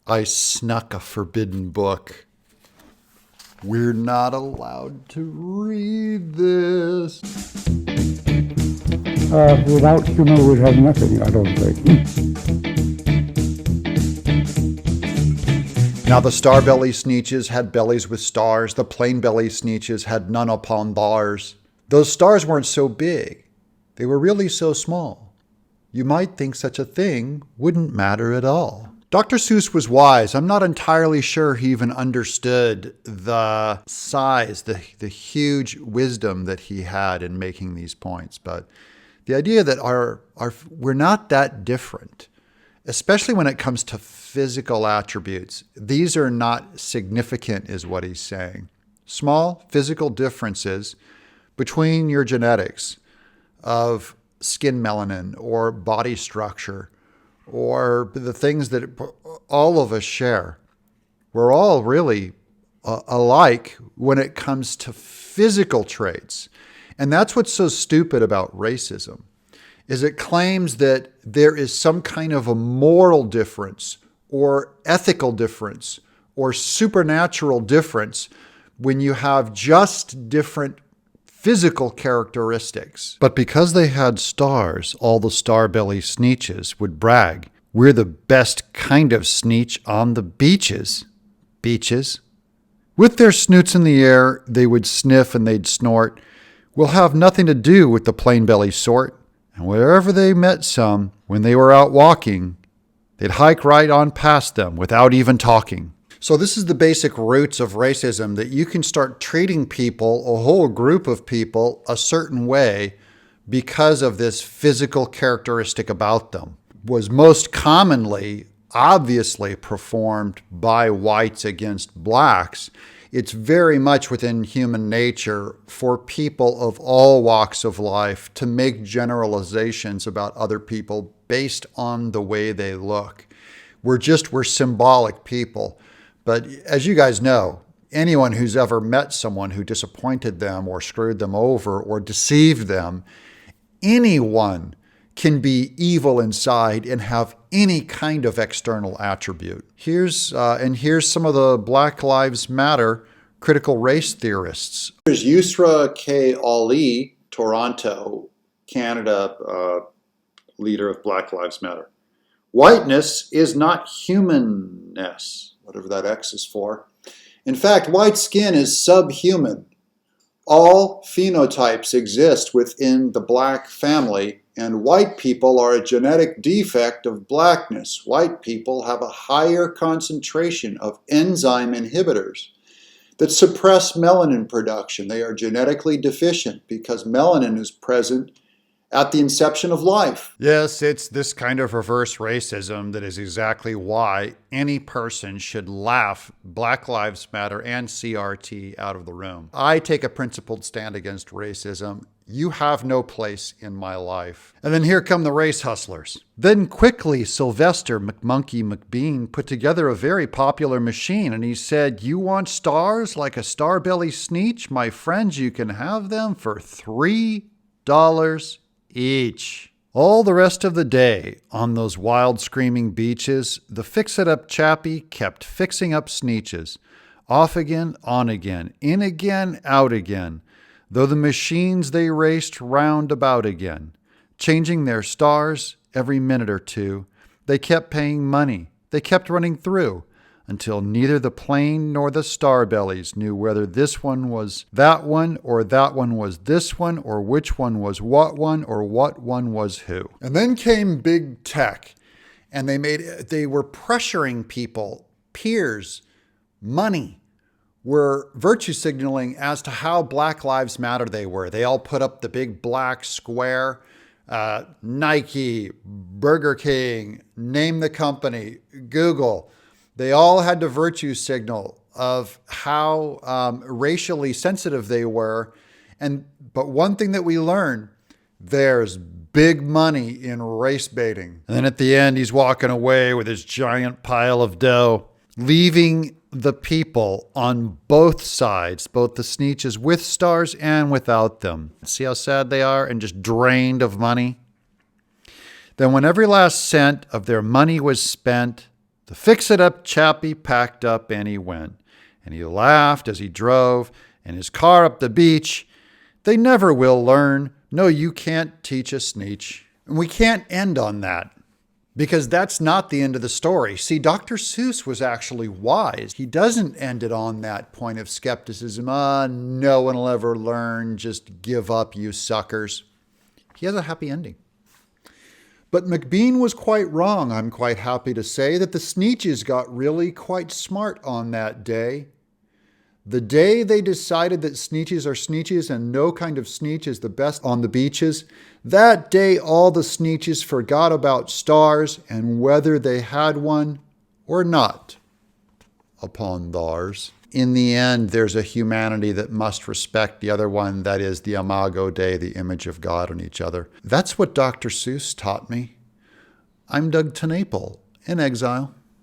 I snuck a forbidden book. We're not allowed to read this. Without humor, we'd have nothing, I don't think. Now the star-belly sneeches had bellies with stars. The plain-belly sneeches had none upon bars. Those stars weren't so big. They were really so small. You might think such a thing wouldn't matter at all. Dr. Seuss was wise. I'm not entirely sure he even understood the size, the huge wisdom that he had in making these points. But the idea that we're not that different, especially when it comes to physical attributes. These are not significant, is what he's saying. Small physical differences between your genetics of skin melanin or body structure or the things that all of us share. We're all really alike when it comes to physical traits. And that's what's so stupid about racism, is it claims that there is some kind of a moral difference or ethical difference or supernatural difference when you have just different physical characteristics. But because they had stars, all the star-belly sneeches would brag, "We're the best kind of sneech on the beaches." Beaches. With their snoots in the air, they would sniff and they'd snort. "We'll have nothing to do with the plain-belly sort." And wherever they met some, when they were out walking, they'd hike right on past them without even talking. So this is the basic roots of racism, that you can start treating people, a whole group of people, a certain way because of this physical characteristic about them. Was most commonly, obviously, performed by whites against blacks. It's very much within human nature for people of all walks of life to make generalizations about other people based on the way they look. We're symbolic people. But as you guys know, anyone who's ever met someone who disappointed them or screwed them over or deceived them, anyone can be evil inside and have any kind of external attribute. Here's some of the Black Lives Matter critical race theorists. There's Yusra K. Ali, Toronto, Canada, leader of Black Lives Matter. "Whiteness is not humanness," whatever that X is for. "In fact, white skin is subhuman. All phenotypes exist within the black family, and white people are a genetic defect of blackness. White people have a higher concentration of enzyme inhibitors that suppress melanin production. They are genetically deficient because melanin is present at the inception of life." Yes, it's this kind of reverse racism that is exactly why any person should laugh Black Lives Matter and CRT out of the room. I take a principled stand against racism. You have no place in my life. And then here come the race hustlers. Then quickly Sylvester McMonkey McBean put together a very popular machine, and he said, "You want stars like a star-belly sneech? My friends, you can have them for $3 each." All the rest of the day, on those wild screaming beaches, the fix-it-up chappie kept fixing up sneeches. Off again, on again, in again, out again, though the machines they raced round about again, changing their stars every minute or two. They kept paying money, they kept running through, until neither the plain nor the star-bellies knew whether this one was that one, or that one was this one, or which one was what one, or what one was who. And then came big tech, and they were pressuring people, peers, money, were virtue signaling as to how Black Lives Matter they were. They all put up the big black square, Nike, Burger King, name the company, Google. They all had to virtue signal of how racially sensitive they were. But one thing that we learned, there's big money in race baiting. And then at the end, he's walking away with his giant pile of dough, leaving the people on both sides, both the sneeches with stars and without them. See how sad they are and just drained of money? Then when every last cent of their money was spent, The fix-it-up chappie packed up and he went. And he laughed as he drove in his car up the beach. They never will learn. No, you can't teach a sneetch. And we can't end on that, because that's not the end of the story. See, Dr. Seuss was actually wise. He doesn't end it on that point of skepticism. No one will ever learn. Just give up, you suckers. He has a happy ending. But McBean was quite wrong, I'm quite happy to say, that the Sneetches got really quite smart on that day. The day they decided that Sneetches are Sneetches and no kind of Sneetch is the best on the beaches, that day all the Sneetches forgot about stars and whether they had one or not upon theirs. In the end, there's a humanity that must respect the other one, that is the Imago Dei, the image of God on each other. That's what Dr. Seuss taught me. I'm Doug TenNapel, in exile.